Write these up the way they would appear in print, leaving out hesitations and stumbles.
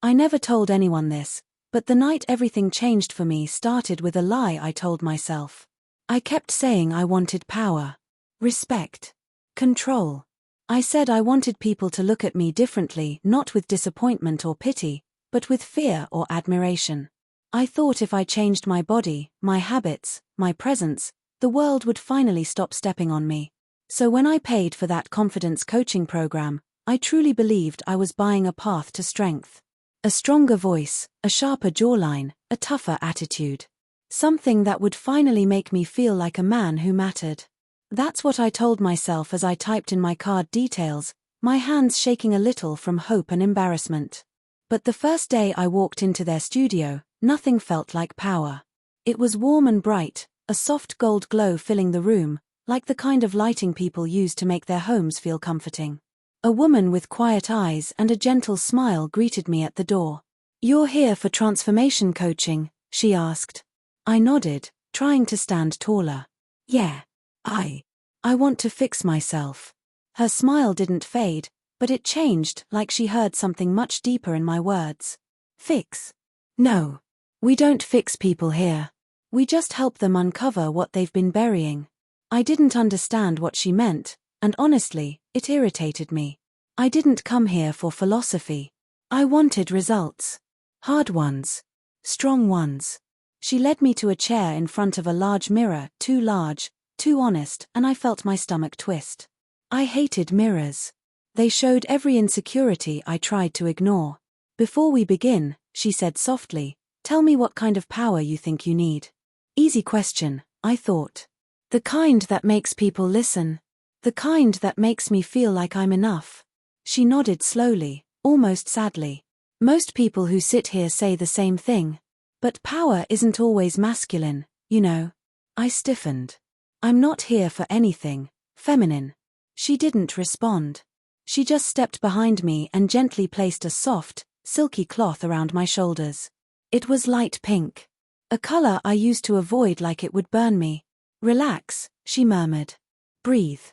I never told anyone this, but the night everything changed for me started with a lie I told myself. I kept saying I wanted power, respect, control. I said I wanted people to look at me differently, not with disappointment or pity, but with fear or admiration. I thought if I changed my body, my habits, my presence, the world would finally stop stepping on me. So when I paid for that confidence coaching program, I truly believed I was buying a path to strength. A stronger voice, a sharper jawline, a tougher attitude. Something that would finally make me feel like a man who mattered. That's what I told myself as I typed in my card details, my hands shaking a little from hope and embarrassment. But the first day I walked into their studio, nothing felt like power. It was warm and bright, a soft gold glow filling the room, like the kind of lighting people use to make their homes feel comforting. A woman with quiet eyes and a gentle smile greeted me at the door. "You're here for transformation coaching?" she asked. I nodded, trying to stand taller. "Yeah. I want to fix myself." Her smile didn't fade, but it changed, like she heard something much deeper in my words. "Fix? No. We don't fix people here. We just help them uncover what they've been burying." I didn't understand what she meant, and honestly, it irritated me. I didn't come here for philosophy. I wanted results. Hard ones. Strong ones. She led me to a chair in front of a large mirror, too large, too honest, and I felt my stomach twist. I hated mirrors. They showed every insecurity I tried to ignore. "Before we begin," she said softly, "tell me what kind of power you think you need." Easy question, I thought. The kind that makes people listen. The kind that makes me feel like I'm enough. She nodded slowly, almost sadly. "Most people who sit here say the same thing. But power isn't always masculine, you know." I stiffened. "I'm not here for anything feminine." She didn't respond. She just stepped behind me and gently placed a soft, silky cloth around my shoulders. It was light pink. A color I used to avoid like it would burn me. "Relax," she murmured. "Breathe.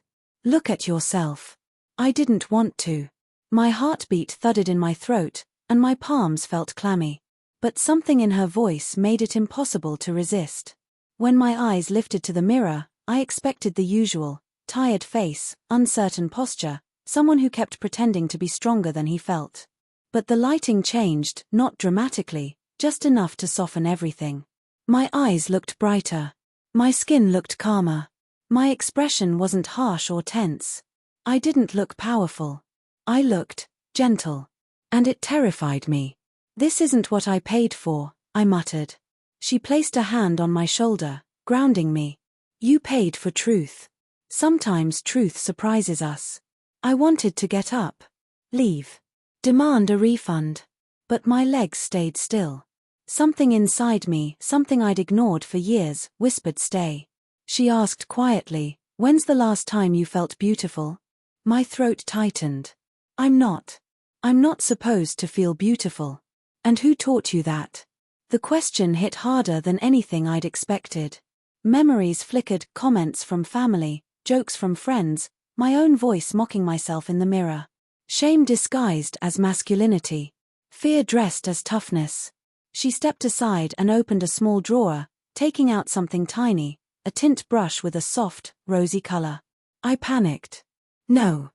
Look at yourself." I didn't want to. My heartbeat thudded in my throat, and my palms felt clammy. But something in her voice made it impossible to resist. When my eyes lifted to the mirror, I expected the usual, tired face, uncertain posture, someone who kept pretending to be stronger than he felt. But the lighting changed, not dramatically, just enough to soften everything. My eyes looked brighter. My skin looked calmer. My expression wasn't harsh or tense. I didn't look powerful. I looked gentle. And it terrified me. "This isn't what I paid for," I muttered. She placed a hand on my shoulder, grounding me. "You paid for truth. Sometimes truth surprises us." I wanted to get up. Leave. Demand a refund. But my legs stayed still. Something inside me, something I'd ignored for years, whispered stay. She asked quietly, "When's the last time you felt beautiful?" My throat tightened. I'm not supposed to feel beautiful." "And who taught you that?" The question hit harder than anything I'd expected. Memories flickered, comments from family, jokes from friends, my own voice mocking myself in the mirror. Shame disguised as masculinity. Fear dressed as toughness. She stepped aside and opened a small drawer, taking out something tiny, a tint brush with a soft, rosy color. I panicked. No,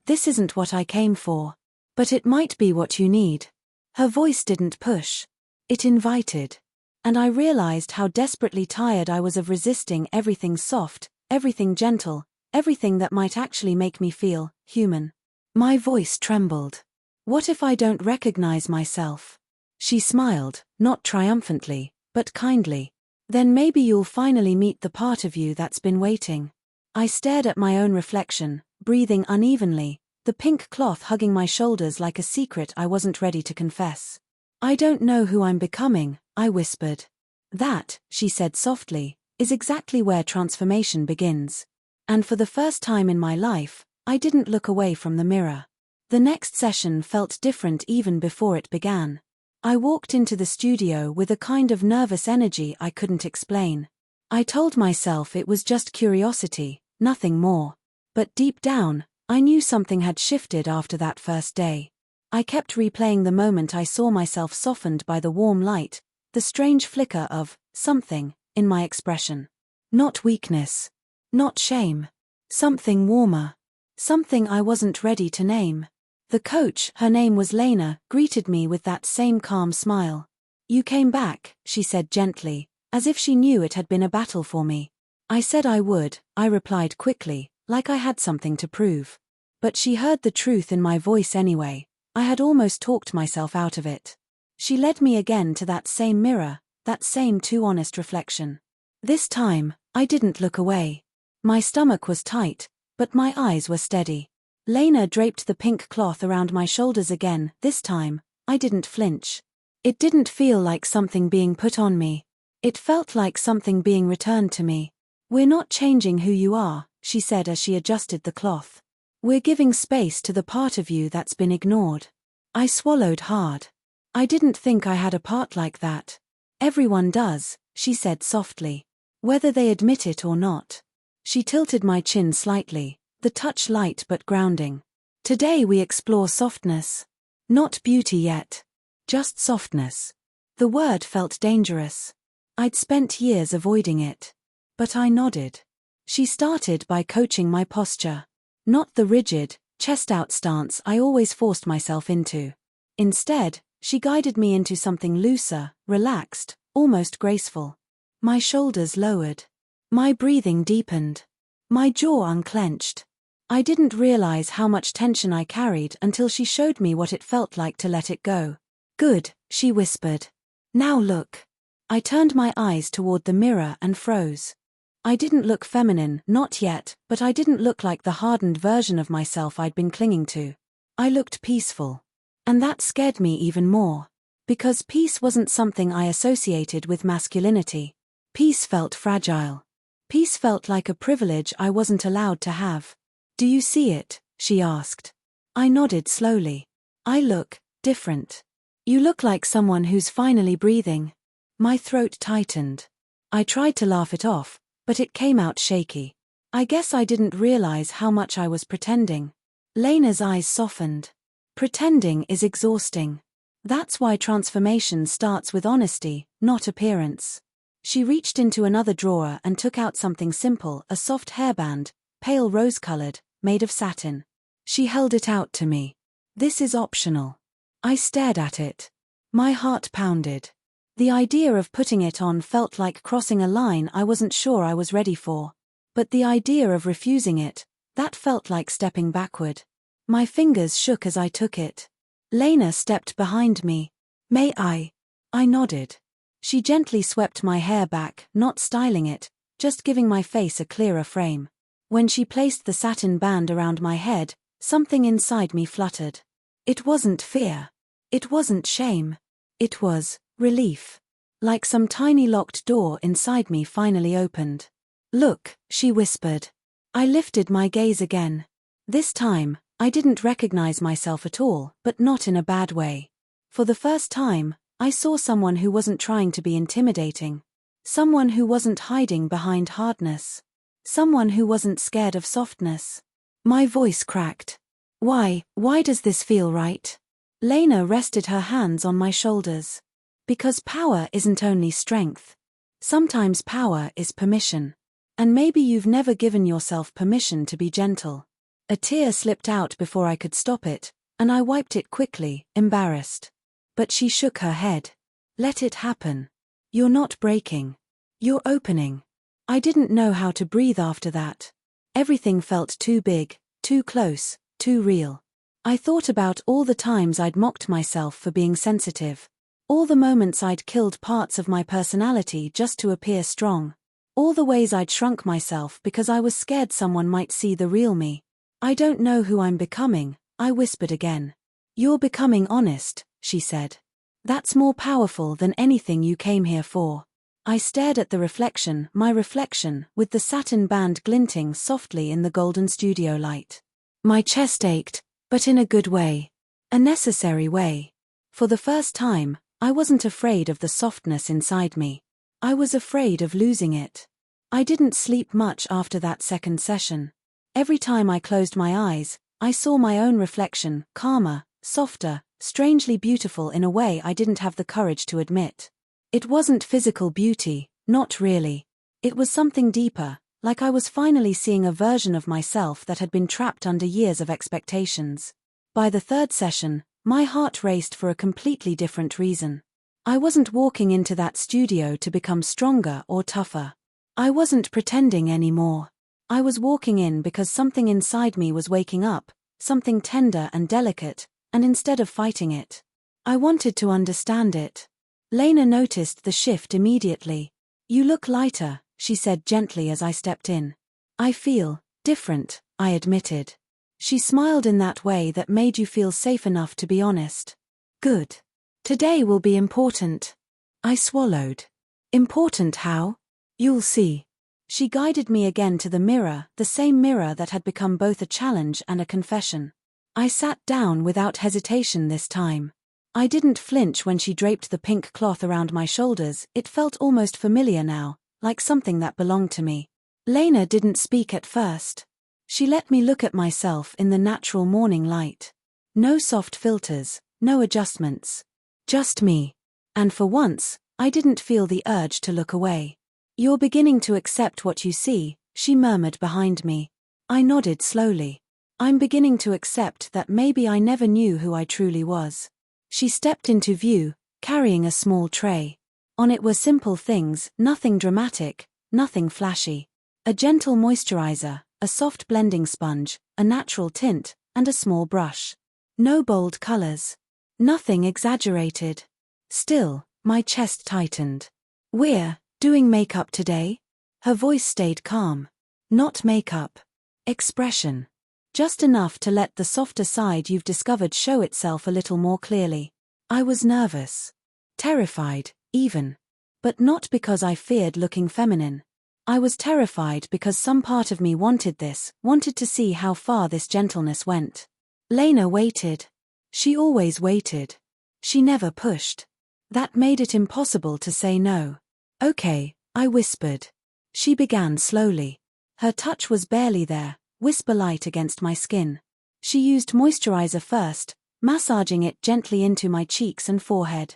this isn't what I came for. But it might be what you need." Her voice didn't push. It invited. And I realized how desperately tired I was of resisting everything soft, everything gentle, everything that might actually make me feel human. My voice trembled. "What if I don't recognize myself?" She smiled, not triumphantly, but kindly. "Then maybe you'll finally meet the part of you that's been waiting." I stared at my own reflection, breathing unevenly, the pink cloth hugging my shoulders like a secret I wasn't ready to confess. "I don't know who I'm becoming," I whispered. "That," she said softly, "is exactly where transformation begins." And for the first time in my life, I didn't look away from the mirror. The next session felt different even before it began. I walked into the studio with a kind of nervous energy I couldn't explain. I told myself it was just curiosity, nothing more. But deep down, I knew something had shifted after that first day. I kept replaying the moment I saw myself softened by the warm light, the strange flicker of something in my expression. Not weakness. Not shame. Something warmer. Something I wasn't ready to name. The coach, her name was Lena, greeted me with that same calm smile. "You came back," she said gently, as if she knew it had been a battle for me. "I said I would," I replied quickly, like I had something to prove. But she heard the truth in my voice anyway. I had almost talked myself out of it. She led me again to that same mirror, that same too honest reflection. This time, I didn't look away. My stomach was tight, but my eyes were steady. Lena draped the pink cloth around my shoulders again. This time, I didn't flinch. It didn't feel like something being put on me. It felt like something being returned to me. "We're not changing who you are," she said as she adjusted the cloth. "We're giving space to the part of you that's been ignored." I swallowed hard. I didn't think I had a part like that. "Everyone does," she said softly. "Whether they admit it or not." She tilted my chin slightly, the touch light but grounding. "Today we explore softness. Not beauty yet. Just softness." The word felt dangerous. I'd spent years avoiding it. But I nodded. She started by coaching my posture. Not the rigid, chest-out stance I always forced myself into. Instead, she guided me into something looser, relaxed, almost graceful. My shoulders lowered. My breathing deepened. My jaw unclenched. I didn't realize how much tension I carried until she showed me what it felt like to let it go. "Good," she whispered. "Now look." I turned my eyes toward the mirror and froze. I didn't look feminine, not yet, but I didn't look like the hardened version of myself I'd been clinging to. I looked peaceful. And that scared me even more. Because peace wasn't something I associated with masculinity. Peace felt fragile. Peace felt like a privilege I wasn't allowed to have. "Do you see it?" she asked. I nodded slowly. "I look different. You look like someone who's finally breathing." My throat tightened. I tried to laugh it off, but it came out shaky. I guess I didn't realize how much I was pretending. Lena's eyes softened. Pretending is exhausting. That's why transformation starts with honesty, not appearance. She reached into another drawer and took out something simple, a soft hairband, pale rose-colored, made of satin. She held it out to me. "This is optional." I stared at it. My heart pounded. The idea of putting it on felt like crossing a line I wasn't sure I was ready for. But the idea of refusing it, that felt like stepping backward. My fingers shook as I took it. Lena stepped behind me. "May I?" I nodded. She gently swept my hair back, not styling it, just giving my face a clearer frame. When she placed the satin band around my head, something inside me fluttered. It wasn't fear. It wasn't shame. It was relief. Like some tiny locked door inside me finally opened. "Look," she whispered. I lifted my gaze again. This time, I didn't recognize myself at all, but not in a bad way. For the first time, I saw someone who wasn't trying to be intimidating. Someone who wasn't hiding behind hardness. Someone who wasn't scared of softness. My voice cracked. Why does this feel right?" Lena rested her hands on my shoulders. "Because power isn't only strength. Sometimes power is permission. And maybe you've never given yourself permission to be gentle." A tear slipped out before I could stop it, and I wiped it quickly, embarrassed. But she shook her head. "Let it happen. You're not breaking. You're opening." I didn't know how to breathe after that. Everything felt too big, too close, too real. I thought about all the times I'd mocked myself for being sensitive. All the moments I'd killed parts of my personality just to appear strong. All the ways I'd shrunk myself because I was scared someone might see the real me. "I don't know who I'm becoming," I whispered again. "You're becoming honest," she said. "That's more powerful than anything you came here for." I stared at the reflection, my reflection, with the satin band glinting softly in the golden studio light. My chest ached, but in a good way. A necessary way. For the first time, I wasn't afraid of the softness inside me. I was afraid of losing it. I didn't sleep much after that second session. Every time I closed my eyes, I saw my own reflection, calmer, softer, strangely beautiful in a way I didn't have the courage to admit. It wasn't physical beauty, not really. It was something deeper, like I was finally seeing a version of myself that had been trapped under years of expectations. By the third session, my heart raced for a completely different reason. I wasn't walking into that studio to become stronger or tougher. I wasn't pretending anymore. I was walking in because something inside me was waking up, something tender and delicate, and instead of fighting it, I wanted to understand it. Lena noticed the shift immediately. "You look lighter," she said gently as I stepped in. "I feel different," I admitted. She smiled in that way that made you feel safe enough to be honest. "Good. Today will be important." I swallowed. "Important how?" "You'll see." She guided me again to the mirror, the same mirror that had become both a challenge and a confession. I sat down without hesitation this time. I didn't flinch when she draped the pink cloth around my shoulders. It felt almost familiar now, like something that belonged to me. Lena didn't speak at first. She let me look at myself in the natural morning light. No soft filters, no adjustments. Just me. And for once, I didn't feel the urge to look away. "You're beginning to accept what you see," she murmured behind me. I nodded slowly. "I'm beginning to accept that maybe I never knew who I truly was." She stepped into view, carrying a small tray. On it were simple things, nothing dramatic, nothing flashy. A gentle moisturizer, a soft blending sponge, a natural tint, and a small brush. No bold colors. Nothing exaggerated. Still, my chest tightened. "We're doing makeup today?" Her voice stayed calm. "Not makeup. Expression. Just enough to let the softer side you've discovered show itself a little more clearly." I was nervous. Terrified, even. But not because I feared looking feminine. I was terrified because some part of me wanted this, wanted to see how far this gentleness went. Lena waited. She always waited. She never pushed. That made it impossible to say no. "Okay," I whispered. She began slowly. Her touch was barely there, whisper light against my skin. She used moisturizer first, massaging it gently into my cheeks and forehead.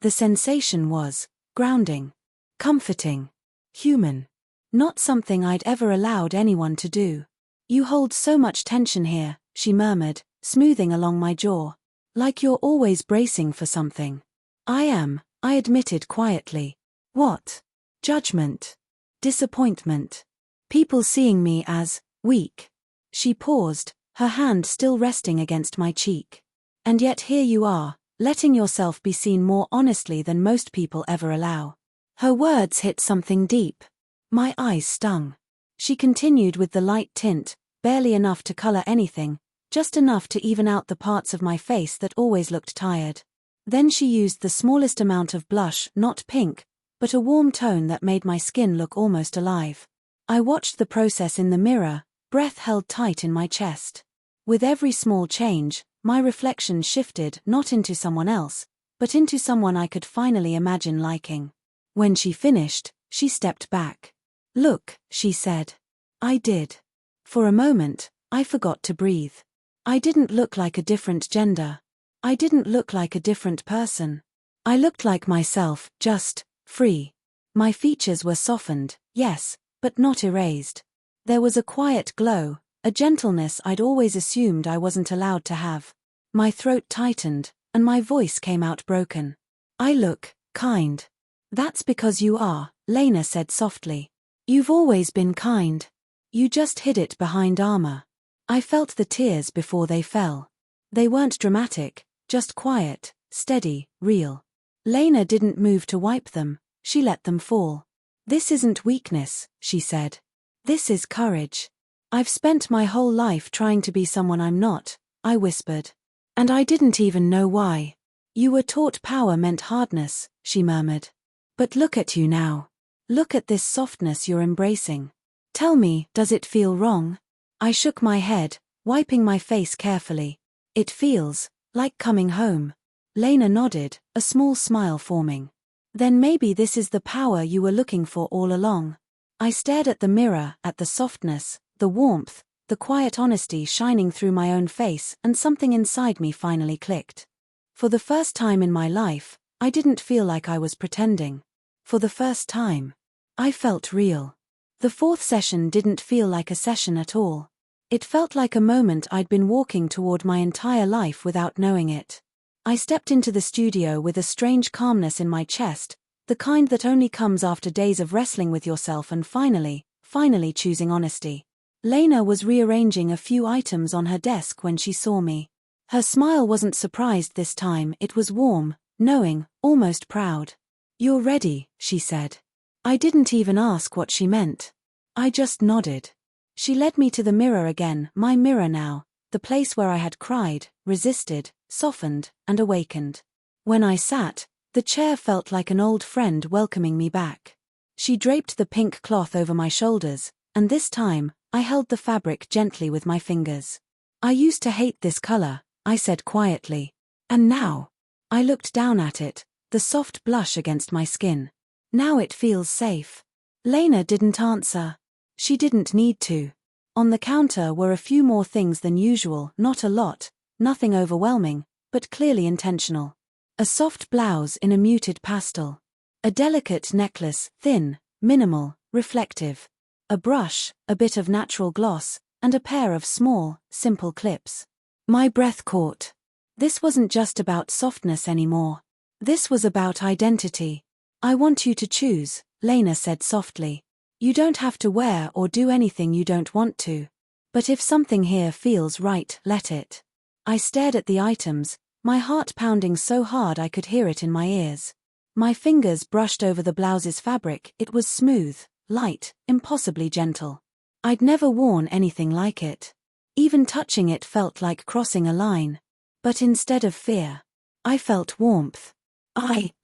The sensation was grounding, comforting, human. Not something I'd ever allowed anyone to do. "You hold so much tension here," she murmured, smoothing along my jaw. "Like you're always bracing for something." "I am," I admitted quietly. "What?" "Judgment. Disappointment. People seeing me as weak." She paused, her hand still resting against my cheek. "And yet here you are, letting yourself be seen more honestly than most people ever allow." Her words hit something deep. My eyes stung. She continued with the light tint, barely enough to color anything, just enough to even out the parts of my face that always looked tired. Then she used the smallest amount of blush, not pink, but a warm tone that made my skin look almost alive. I watched the process in the mirror, breath held tight in my chest. With every small change, my reflection shifted not into someone else, but into someone I could finally imagine liking. When she finished, she stepped back. "Look," she said. I did. For a moment, I forgot to breathe. I didn't look like a different gender. I didn't look like a different person. I looked like myself, just free. My features were softened, yes, but not erased. There was a quiet glow, a gentleness I'd always assumed I wasn't allowed to have. My throat tightened, and my voice came out broken. "I look kind." "That's because you are," Lena said softly. "You've always been kind. You just hid it behind armor." I felt the tears before they fell. They weren't dramatic, just quiet, steady, real. Lena didn't move to wipe them, she let them fall. "This isn't weakness," she said. "This is courage." "I've spent my whole life trying to be someone I'm not," I whispered. "And I didn't even know why." "You were taught power meant hardness," she murmured. "But look at you now. Look at this softness you're embracing. Tell me, does it feel wrong?" I shook my head, wiping my face carefully. "It feels like coming home." Lena nodded, a small smile forming. "Then maybe this is the power you were looking for all along." I stared at the mirror, at the softness, the warmth, the quiet honesty shining through my own face, and something inside me finally clicked. For the first time in my life, I didn't feel like I was pretending. For the first time, I felt real. The fourth session didn't feel like a session at all. It felt like a moment I'd been walking toward my entire life without knowing it. I stepped into the studio with a strange calmness in my chest, the kind that only comes after days of wrestling with yourself and finally choosing honesty. Lena was rearranging a few items on her desk when she saw me. Her smile wasn't surprised this time, it was warm, knowing, almost proud. "You're ready," she said. I didn't even ask what she meant. I just nodded. She led me to the mirror again, my mirror now, the place where I had cried, resisted, softened, and awakened. When I sat, the chair felt like an old friend welcoming me back. She draped the pink cloth over my shoulders, and this time, I held the fabric gently with my fingers. "I used to hate this color," I said quietly. "And now?" I looked down at it, the soft blush against my skin. "Now it feels safe." Lena didn't answer. She didn't need to. On the counter were a few more things than usual, not a lot, nothing overwhelming, but clearly intentional. A soft blouse in a muted pastel. A delicate necklace, thin, minimal, reflective. A brush, a bit of natural gloss, and a pair of small, simple clips. My breath caught. This wasn't just about softness anymore. This was about identity. "I want you to choose," Lena said softly. "You don't have to wear or do anything you don't want to. But if something here feels right, let it." I stared at the items, my heart pounding so hard I could hear it in my ears. My fingers brushed over the blouse's fabric, it was smooth, light, impossibly gentle. I'd never worn anything like it. Even touching it felt like crossing a line. But instead of fear, I felt warmth.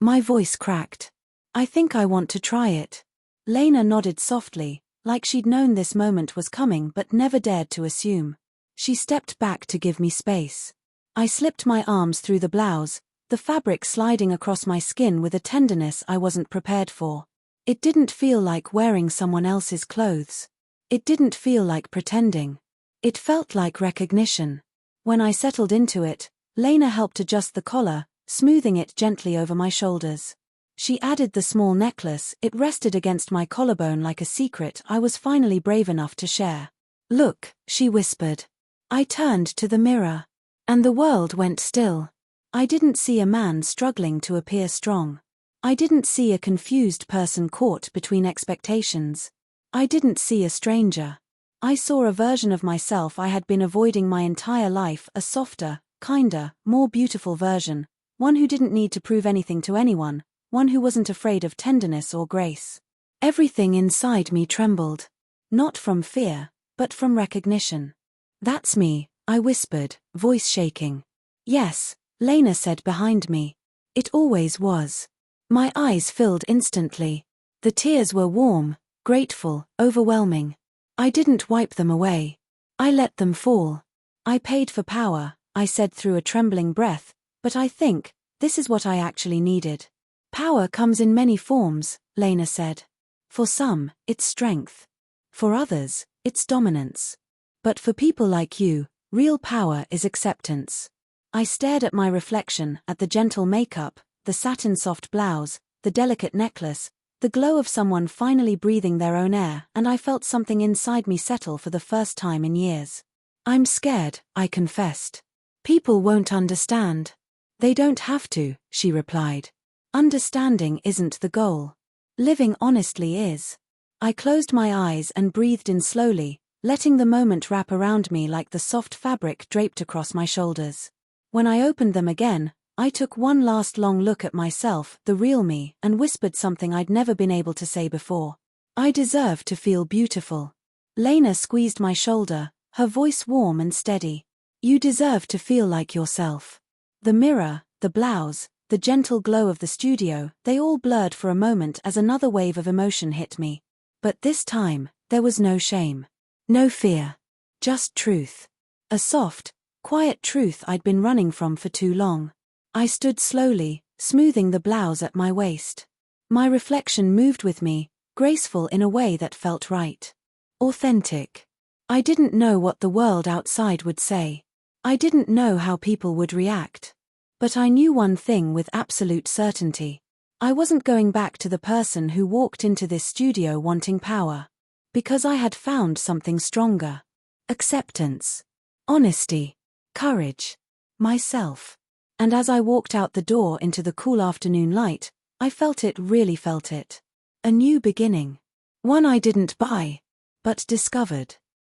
My voice cracked. "I think I want to try it." Lena nodded softly, like she'd known this moment was coming but never dared to assume. She stepped back to give me space. I slipped my arms through the blouse, the fabric sliding across my skin with a tenderness I wasn't prepared for. It didn't feel like wearing someone else's clothes. It didn't feel like pretending. It felt like recognition. When I settled into it, Lena helped adjust the collar, smoothing it gently over my shoulders. She added the small necklace, it rested against my collarbone like a secret I was finally brave enough to share. "Look," she whispered. I turned to the mirror. And the world went still. I didn't see a man struggling to appear strong. I didn't see a confused person caught between expectations. I didn't see a stranger. I saw a version of myself I had been avoiding my entire life, a softer, kinder, more beautiful version, one who didn't need to prove anything to anyone, one who wasn't afraid of tenderness or grace. Everything inside me trembled. Not from fear, but from recognition. "That's me," I whispered, voice shaking. "Yes," Lena said behind me. "It always was." My eyes filled instantly. The tears were warm, grateful, overwhelming. I didn't wipe them away. I let them fall. "I paid for power," I said through a trembling breath, "but I think this is what I actually needed." "Power comes in many forms," Lena said. "For some, it's strength. For others, it's dominance. But for people like you, real power is acceptance." I stared at my reflection, at the gentle makeup, the satin soft blouse, the delicate necklace, the glow of someone finally breathing their own air, and I felt something inside me settle for the first time in years. "I'm scared," I confessed. "People won't understand." "They don't have to," she replied. "Understanding isn't the goal. Living honestly is." I closed my eyes and breathed in slowly, letting the moment wrap around me like the soft fabric draped across my shoulders. When I opened them again, I took one last long look at myself, the real me, and whispered something I'd never been able to say before. "I deserve to feel beautiful." Lena squeezed my shoulder, her voice warm and steady. "You deserve to feel like yourself." The mirror, the blouse, the gentle glow of the studio, they all blurred for a moment as another wave of emotion hit me. But this time, there was no shame. No fear. Just truth. A soft, quiet truth I'd been running from for too long. I stood slowly, smoothing the blouse at my waist. My reflection moved with me, graceful in a way that felt right. Authentic. I didn't know what the world outside would say. I didn't know how people would react. But I knew one thing with absolute certainty. I wasn't going back to the person who walked into this studio wanting power. Because I had found something stronger. Acceptance. Honesty. Courage. Myself. And as I walked out the door into the cool afternoon light, I really felt it. A new beginning. One I didn't buy, but discovered.